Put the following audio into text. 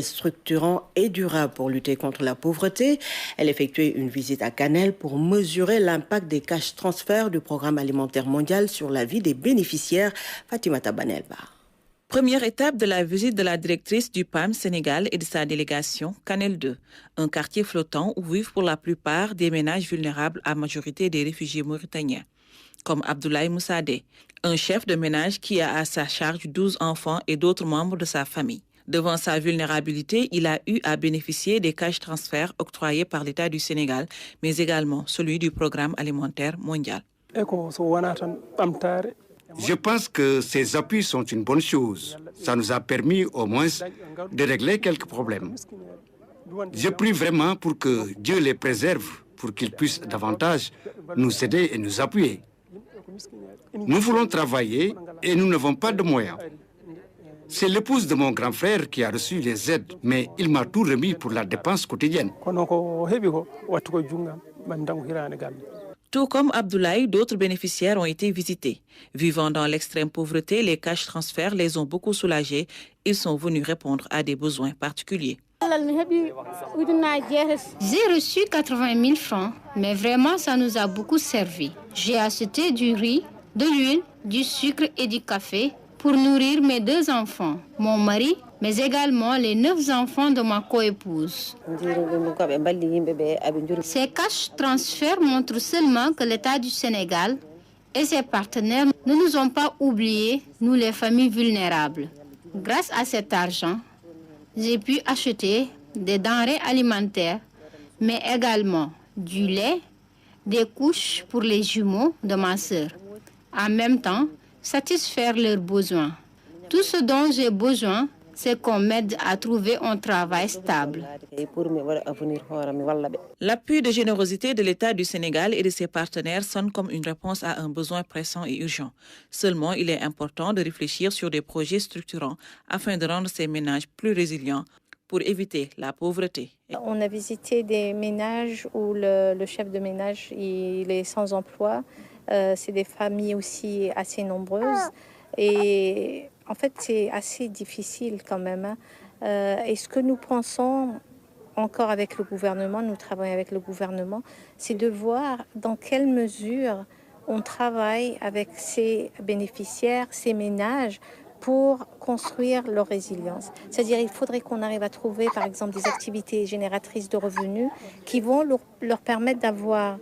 Structurant et durable pour lutter contre la pauvreté. Elle effectuait une visite à Canel pour mesurer l'impact des cash transferts du programme alimentaire mondial sur la vie des bénéficiaires. Fatimata Banelba. Première étape de la visite de la directrice du PAM Sénégal et de sa délégation, Canel 2, un quartier flottant où vivent pour la plupart des ménages vulnérables à majorité des réfugiés mauritaniens, comme Abdoulaye Moussadé, un chef de ménage qui a à sa charge 12 enfants et d'autres membres de sa famille. Devant sa vulnérabilité, il a eu à bénéficier des cash transferts octroyés par l'État du Sénégal, mais également celui du programme alimentaire mondial. Je pense que ces appuis sont une bonne chose. Ça nous a permis au moins de régler quelques problèmes. Je prie vraiment pour que Dieu les préserve, pour qu'ils puissent davantage nous aider et nous appuyer. Nous voulons travailler et nous n'avons pas de moyens. C'est l'épouse de mon grand frère qui a reçu les aides, mais il m'a tout remis pour la dépense quotidienne. Tout comme Abdoulaye, d'autres bénéficiaires ont été visités. Vivant dans l'extrême pauvreté, les cash transferts les ont beaucoup soulagés. Ils sont venus répondre à des besoins particuliers. J'ai reçu 80 000 francs, mais vraiment ça nous a beaucoup servi. J'ai acheté du riz, de l'huile, du sucre et du café pour nourrir mes 2 enfants, mon mari, mais également les 9 enfants de ma coépouse. Ces cash transferts montrent seulement que l'État du Sénégal et ses partenaires ne nous ont pas oubliés, nous les familles vulnérables. Grâce à cet argent, j'ai pu acheter des denrées alimentaires, mais également du lait, des couches pour les jumeaux de ma sœur. En même temps, satisfaire leurs besoins. Tout ce dont j'ai besoin, c'est qu'on m'aide à trouver un travail stable. L'appui de générosité de l'État du Sénégal et de ses partenaires sonne comme une réponse à un besoin pressant et urgent. Seulement, il est important de réfléchir sur des projets structurants afin de rendre ces ménages plus résilients pour éviter la pauvreté. On a visité des ménages où le chef de ménage il est sans emploi. C'est des familles aussi assez nombreuses. Et en fait, c'est assez difficile quand même. Et ce que nous pensons encore avec le gouvernement, nous travaillons avec le gouvernement, c'est de voir dans quelle mesure on travaille avec ces bénéficiaires, ces ménages, pour construire leur résilience. C'est-à-dire il faudrait qu'on arrive à trouver, par exemple, des activités génératrices de revenus qui vont leur permettre d'avoir